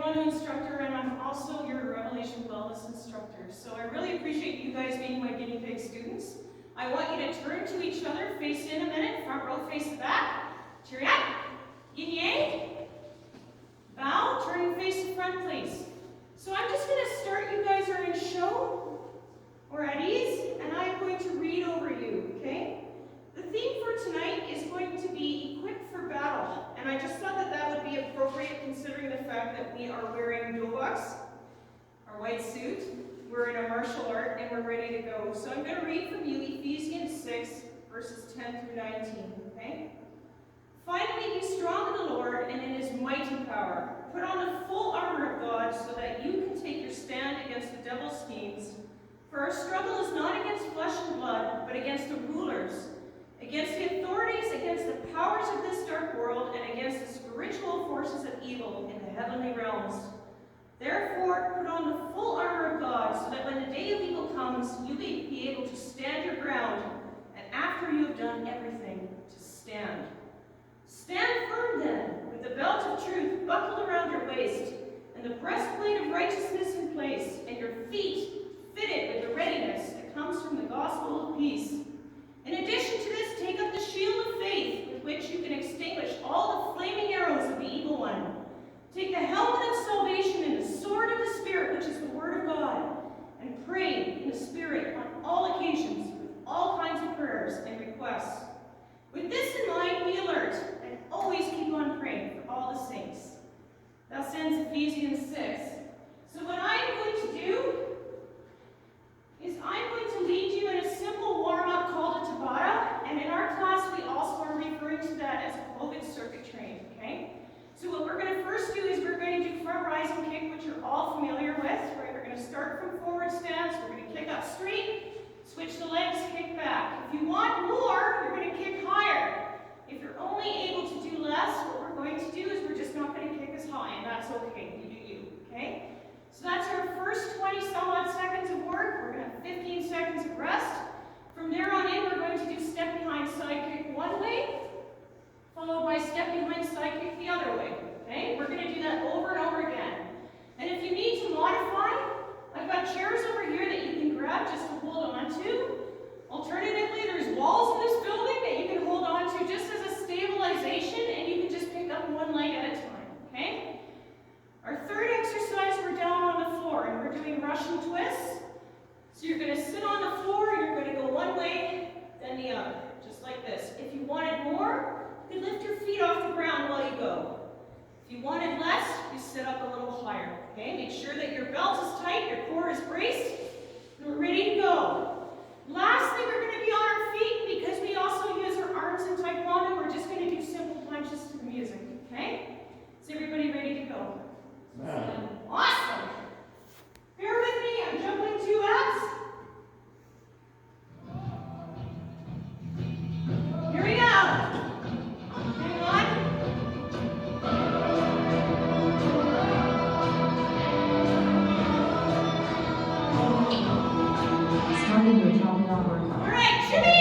Taekwondo instructor, and I'm also your Revelation Wellness instructor. So I really appreciate you guys being my guinea pig students. I want you to turn to each other, face in a minute, front row, face the back. Cheerio. Yin yang. Bow, turn and face the front, please. So I'm just going to start. You guys are in show or at ease, and I'm going to read over you, okay? The theme for tonight is going to be equipped for battle, and I just thought that that would be appropriate considering the fact that we are wearing dobaks, our white suit. We're in a martial art, and we're ready to go. So I'm going to read from you Ephesians 6, verses 10 through 19, okay? Finally, be strong in the Lord and in his mighty power. Put on the full armor of God so that you can take your stand against the devil's schemes. For our struggle is not against flesh and blood, but against the rulers, against the authorities, against the powers of this dark world, and against the spiritual forces of evil in the heavenly realms. Therefore, put on the full armor of God, so that when the day of evil comes, you may be able to stand your ground, and after you have done everything, to stand. Stand firm then, with the belt of truth buckled around your waist, and the breastplate of righteousness in place, and your feet fitted with the readiness that comes from the gospel of peace. In addition to this, take up the shield of faith, with which you can extinguish all the flaming arrows of the evil one. Take the helmet of salvation and the sword of the Spirit, which is the word of God, and pray in the Spirit on all occasions with all kinds of prayers and requests. With this in mind, be alert and always keep on praying for all the saints. Thus ends Ephesians 6. So what I'm going to do is I'm going to lead you in a simple warm-up called a Tabata, and in our class we also are referring to that as a pelvic circuit train, okay? So what we're going to first do is we're going to do front rising kick, which you're all familiar with, right? We're going to start from forward stance, we're going to kick up straight, switch the legs, kick back. If you want more, you're going to kick higher. If you're only able to do less, what we're going to do is we're just not going to kick as high, and that's okay. You do you, okay? So that's our first 20 some odd seconds of work. We're going to have 15 seconds of rest. From there on in, we're going to do step behind side kick one way, followed by step behind side kick the other way, okay? We're going to do that over and over again. And if you need to modify, I've got chairs over here that you can grab just to hold on to. Alternatively, there's walls in this building that you can hold on to just as a stabilization, and you can just pick up one leg at a time, okay? Our third exercise, we're down on the floor, and we're doing Russian twists. So you're going to sit on the floor, and you're going to go one way, then the other, just like this. If you wanted more, you can lift your feet off the ground while you go. If you wanted less, you sit up a little higher, okay? Make sure that your belt is tight, your core is braced, and we're ready to go. Lastly, we're going to be on our feet because we also use our arms in Taekwondo. We're just going to do simple punches to the music, okay? Is everybody ready to go? Yeah. Awesome! Bear with me, I'm jumping 2 abs. Here we go! Hang on. Starting your 12-hour workout. All right, shimmy!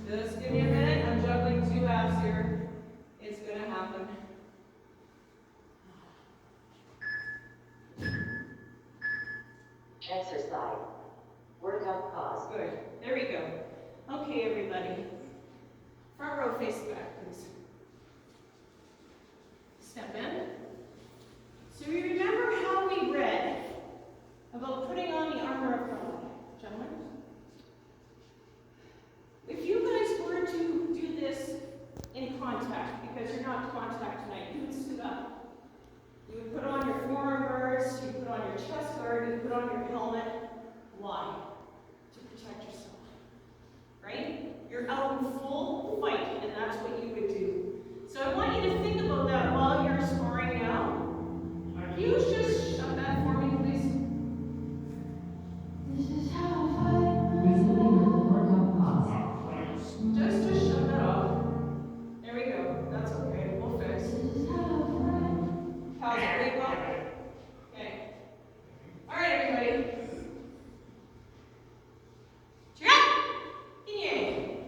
Just give me a minute. I'm juggling two apps here. It's going to happen. Exercise. Workout pause. Good. There we go. Okay, everybody. Front row face back, please. Step in. So you remember how we read about putting on the armor of God, gentlemen? If you guys were to do this in contact, because you're not in contact tonight, you would suit up. You would put on your forearm guards, you would put on your chest guard, you would put on your helmet. Why? To protect yourself. Right? You're out in full fight, and that's what you would do. So I want you to think about that while you're sparring now. Can you just shut that for me, please? This is how I fight. Resuming your workout pause. Just shut that off. There we go. That's okay. We'll fix. This is how I fight. How's it going? Well? Okay. All right, everybody. Cheer up! Yay!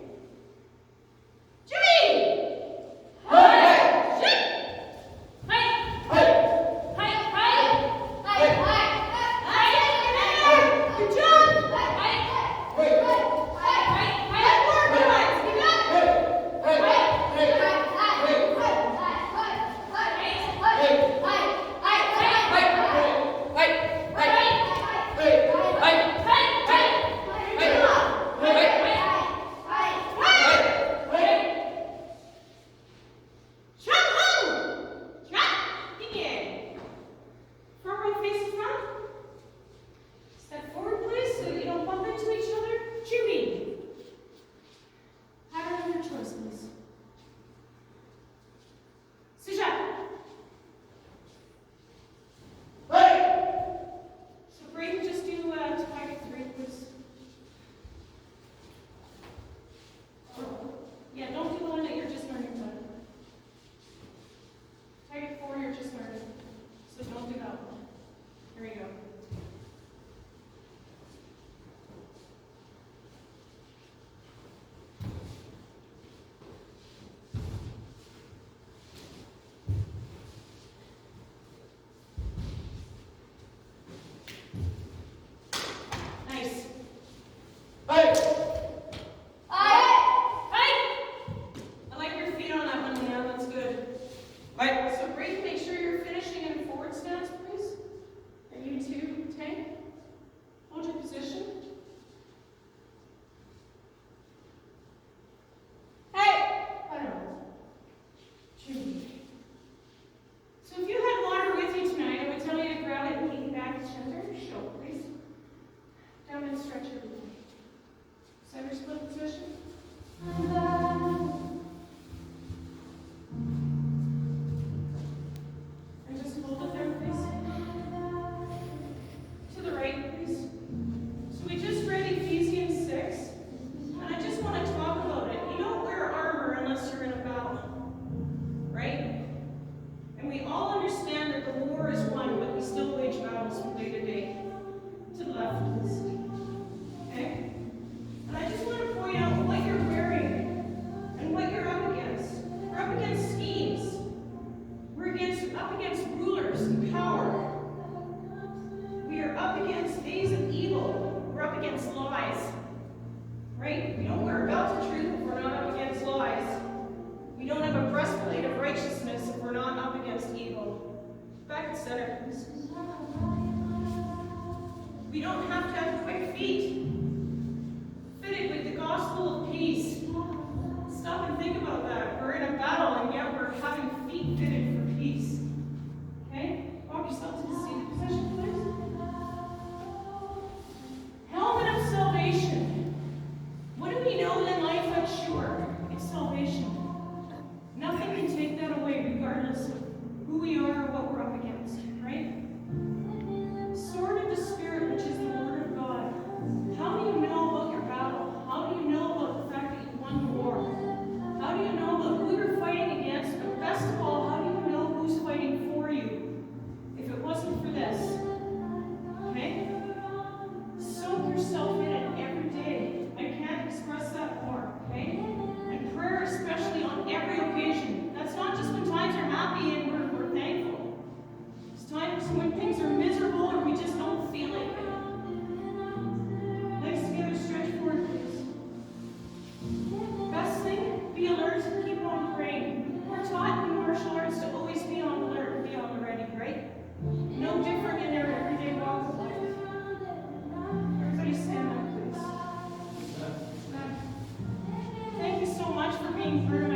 much for being part of